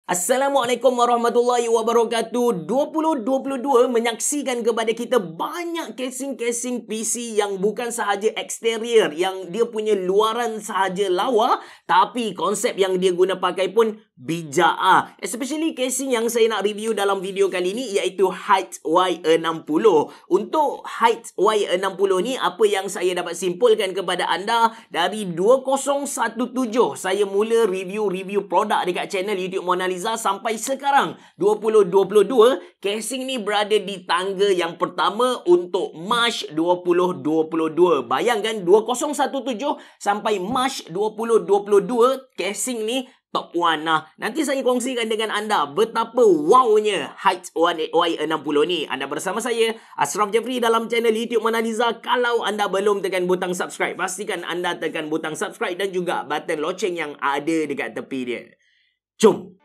Assalamualaikum warahmatullahi wabarakatuh. 2022 menyaksikan kepada kita banyak casing-casing PC yang bukan sahaja eksterior, yang dia punya luaran sahaja lawa, tapi konsep yang dia guna pakai pun bijak Especially casing yang saya nak review dalam video kali ni iaitu Hyte Y60. Untuk Hyte Y60 ni, apa yang saya dapat simpulkan kepada anda dari 2017 saya mula review produk dekat channel YouTube Mona Lisa sampai sekarang 2022, casing ni berada di tangga yang pertama untuk Mac 2022. Bayangkan 2017 sampai Mac 2022, casing ni top 1 Nanti saya kongsikan dengan anda betapa wownya Hyte Y60 ni. Anda bersama saya, Ashraf Jeffrey, dalam channel YouTube Mona Lisa. Kalau anda belum tekan butang subscribe, pastikan anda tekan butang subscribe dan juga button loceng yang ada dekat tepi dia. Jom!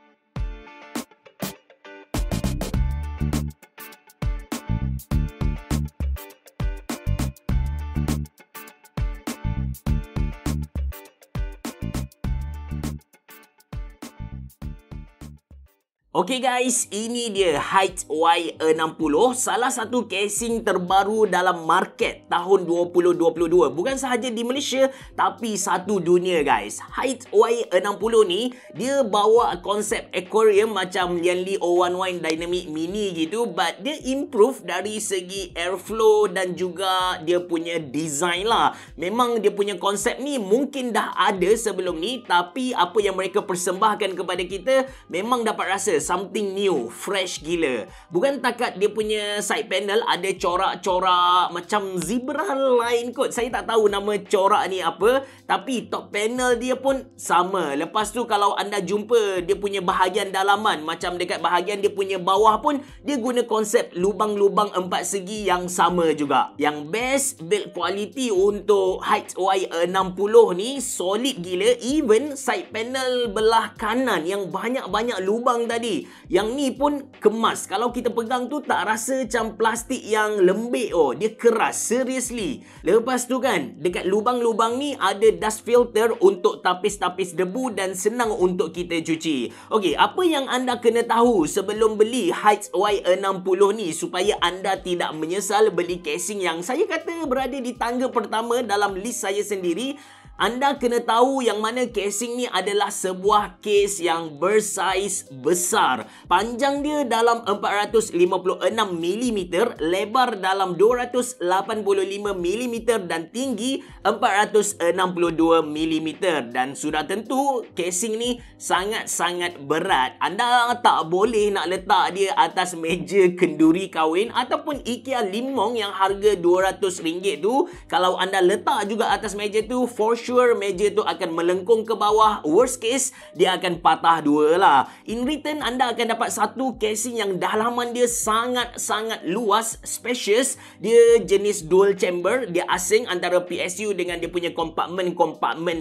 Okay guys, ini dia Hyte Y60, salah satu casing terbaru dalam market tahun 2022. Bukan sahaja di Malaysia, tapi satu dunia guys. Hyte Y60 ni, dia bawa konsep aquarium macam Lianli O11 Dynamic Mini gitu, but dia improve dari segi airflow dan juga dia punya design lah. Memang dia punya konsep ni mungkin dah ada sebelum ni, tapi apa yang mereka persembahkan kepada kita memang dapat rasa something new, fresh gila. Bukan takat dia punya side panel ada corak-corak macam zebra line kot. Saya tak tahu nama corak ni apa, tapi top panel dia pun sama. Lepas tu kalau anda jumpa dia punya bahagian dalaman, macam dekat bahagian dia punya bawah pun dia guna konsep lubang-lubang 4 segi yang sama juga. Yang best build quality untuk Hyte Y60 ni solid gila. Even side panel belah kanan yang banyak-banyak lubang tadi, yang ni pun kemas. Kalau kita pegang tu tak rasa macam plastik yang lembik. Dia keras, seriously. Lepas tu kan, dekat lubang-lubang ni ada dust filter untuk tapis-tapis debu dan senang untuk kita cuci. Okey, apa yang anda kena tahu sebelum beli Hyte Y60 ni supaya anda tidak menyesal beli casing yang saya kata berada di tangga pertama dalam list saya sendiri? Anda kena tahu yang mana casing ni adalah sebuah case yang bersaiz besar. Panjang dia dalam 456mm, lebar dalam 285mm dan tinggi 462mm. Dan sudah tentu casing ni sangat-sangat berat. Anda tak boleh nak letak dia atas meja kenduri kahwin ataupun IKEA Limong yang harga RM200 tu. Kalau anda letak juga atas meja tu, for sure meja tu akan melengkung ke bawah. Worst case, dia akan patah dua lah. In return, anda akan dapat satu casing yang dalaman dia sangat-sangat luas, spacious. Dia jenis dual chamber, dia asing antara PSU dengan dia punya kompartmen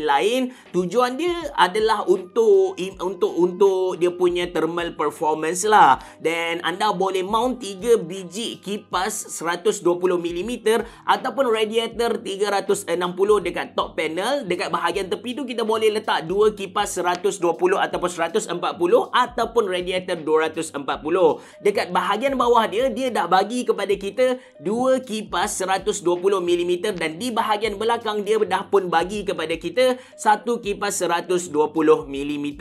lain. Tujuan dia adalah untuk dia punya thermal performance lah. Dan anda boleh mount 3 biji kipas 120mm ataupun radiator 360 dekat top panel. Dekat bahagian tepi tu kita boleh letak 2 kipas 120 ataupun 140 ataupun radiator 240. Dekat bahagian bawah dia dah bagi kepada kita 2 kipas 120mm dan di bahagian belakang dia dah pun bagi kepada kita 1 kipas 120mm.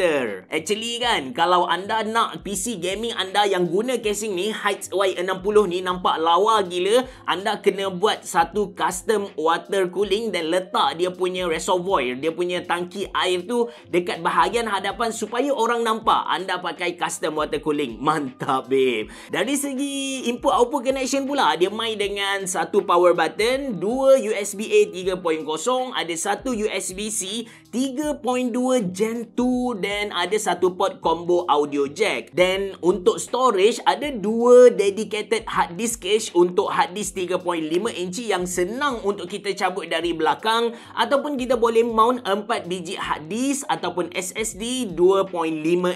Actually kan, kalau anda nak PC gaming anda yang guna casing ni, Hyte Y60 ni nampak lawa gila, anda kena buat satu custom water cooling dan letak dia punya reservoir, dia punya tangki air tu dekat bahagian hadapan supaya orang nampak anda pakai custom water cooling. Mantap babe. Dari segi input output connection pula, dia main dengan satu power button, 2 USB-A 3.0, ada satu USB-C 3.2 Gen 2 dan ada satu port combo audio jack. Dan untuk storage ada 2 dedicated hard disk cache untuk hard disk 3.5 inci yang senang untuk kita cabut dari belakang ataupun kita kita boleh mount 4 biji hard disk ataupun SSD 2.5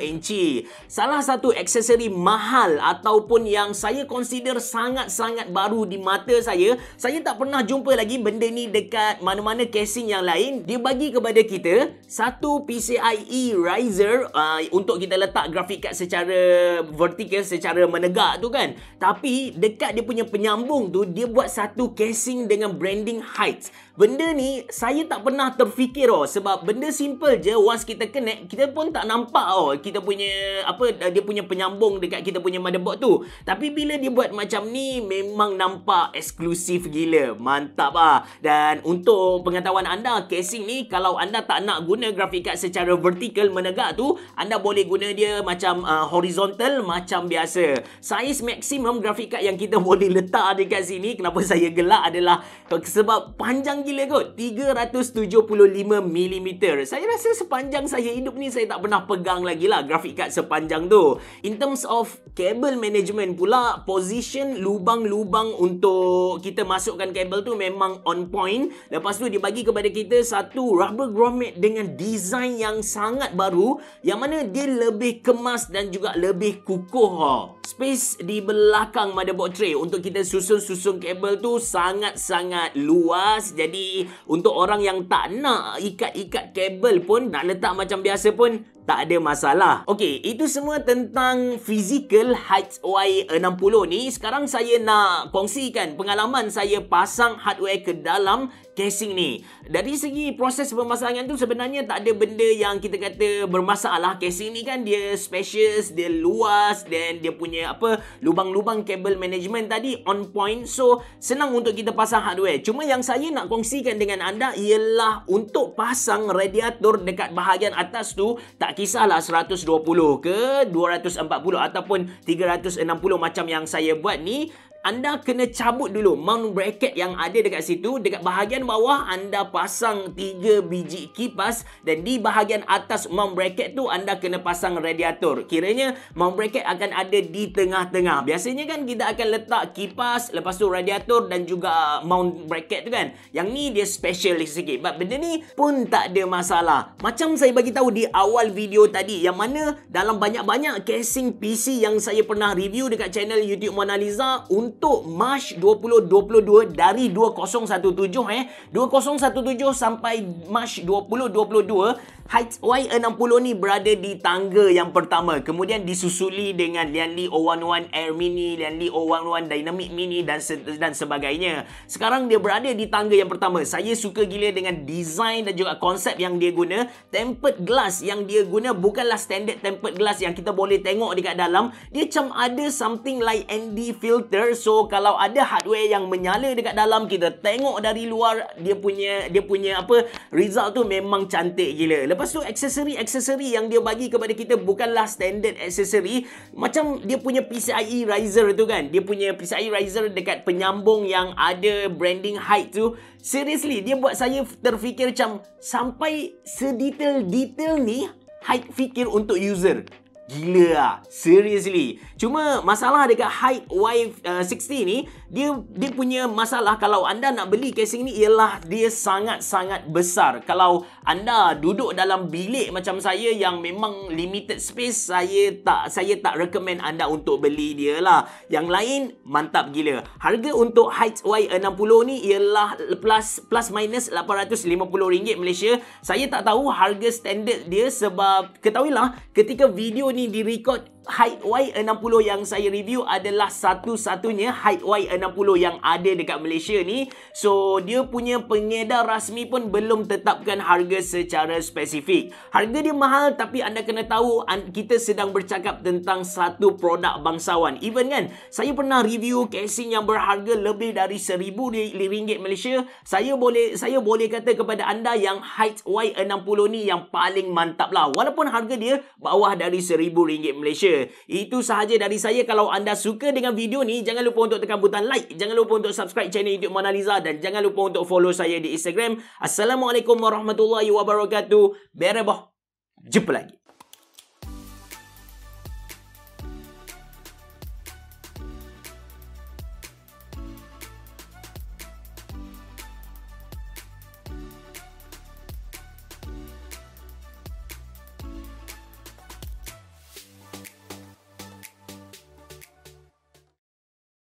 inci. Salah satu aksesori mahal ataupun yang saya consider sangat-sangat baru di mata saya tak pernah jumpa lagi benda ni dekat mana-mana casing yang lain. Dia bagi kepada kita satu PCIe riser untuk kita letak grafik card secara vertikal, secara menegak tu kan. Tapi dekat dia punya penyambung tu, dia buat satu casing dengan branding heights. Benda ni saya tak pernah terfikir sebab benda simple je, once kita connect kita pun tak nampak kita punya dia punya penyambung dekat kita punya motherboard tu. Tapi bila dia buat macam ni memang nampak eksklusif gila. Mantap Dan untuk pengetahuan anda, casing ni kalau anda tak nak guna grafik card secara vertikal menegak tu, anda boleh guna dia macam horizontal macam biasa. Saiz maksimum grafik card yang kita boleh letak dekat sini, kenapa saya gelak adalah sebab panjang gila kot, 375mm. Saya rasa sepanjang saya hidup ni saya tak pernah pegang lagi lah grafik card sepanjang tu. In terms of cable management pula, position lubang-lubang untuk kita masukkan kabel tu memang on point. Lepas tu dia bagi kepada kita satu rubber grommet dengan design yang sangat baru, yang mana dia lebih kemas dan juga lebih kukuh. Space di belakang motherboard tray untuk kita susun-susun kabel tu sangat-sangat luas. Jadi untuk orang yang tak nak ikat-ikat kabel pun, nak letak macam biasa pun tak ada masalah. Okey, itu semua tentang physical HightsY 60 ni. Sekarang saya nak kongsikan pengalaman saya pasang hardware ke dalam casing ni. Dari segi proses pemasangan tu sebenarnya tak ada benda yang kita kata bermasalah. Casing ni kan dia spacious, dia luas, dan dia punya lubang-lubang kabel management tadi on point. So senang untuk kita pasang hardware. Cuma yang saya nak kongsikan dengan anda ialah untuk pasang radiator dekat bahagian atas tu, tak kisahlah 120 ke 240 ataupun 360 macam yang saya buat ni, anda kena cabut dulu mount bracket yang ada dekat situ. Dekat bahagian bawah anda pasang 3 biji kipas, dan di bahagian atas mount bracket tu anda kena pasang radiator. Kiranya mount bracket akan ada di tengah-tengah. Biasanya kan kita akan letak kipas, lepas tu radiator dan juga mount bracket tu kan. Yang ni dia special sikit. But benda ni pun tak ada masalah. Macam saya bagi tahu di awal video tadi, yang mana dalam banyak-banyak casing PC yang saya pernah review dekat channel YouTube Mona Lisa untuk March 2022 dari 2017 sampai March 2022, HightsY 60 ni berada di tangga yang pertama. Kemudian disusuli dengan Lianli 011 Air Mini, Lianli 011 Dynamic Mini dan sebagainya. Sekarang dia berada di tangga yang pertama. Saya suka gila dengan design dan juga konsep yang dia guna. Tempered glass yang dia guna bukanlah standard tempered glass yang kita boleh tengok dekat dalam. Dia macam ada something like ND filter. So kalau ada hardware yang menyala dekat dalam, kita tengok dari luar, dia punya result tu memang cantik gila. Lepas tu aksesori yang dia bagi kepada kita bukanlah standard aksesori. Macam dia punya PCIe riser tu kan, dia punya PCIe riser dekat penyambung yang ada branding height tu. Seriously, dia buat saya terfikir macam sampai sedetail-detail ni height fikir untuk user. Gila lah, seriously. Cuma masalah dekat HightsY 60 ni, dia punya masalah kalau anda nak beli casing ni ialah dia sangat-sangat besar. Kalau anda duduk dalam bilik macam saya yang memang limited space, saya tak recommend anda untuk beli dia lah. Yang lain mantap gila. Harga untuk HightsY 60 ni ialah plus minus RM850 Malaysia. Saya tak tahu harga standard dia sebab ketahuilah ketika video ni direcord, HightsY 60 yang saya review adalah satu-satunya HightsY 60 yang ada dekat Malaysia ni. So dia punya pengedar rasmi pun belum tetapkan harga secara spesifik. Harga dia mahal, tapi anda kena tahu kita sedang bercakap tentang satu produk bangsawan. Even kan, saya pernah review casing yang berharga lebih dari RM1,000 Malaysia. Saya boleh kata kepada anda yang HightsY 60 ni yang paling mantap lah, walaupun harga dia bawah dari RM1,000 Malaysia. Itu sahaja dari saya. Kalau anda suka dengan video ni, jangan lupa untuk tekan butang like, jangan lupa untuk subscribe channel YouTube Mona Lisa, dan jangan lupa untuk follow saya di Instagram. Assalamualaikum warahmatullahi wabarakatuh. Berabah. Jumpa lagi.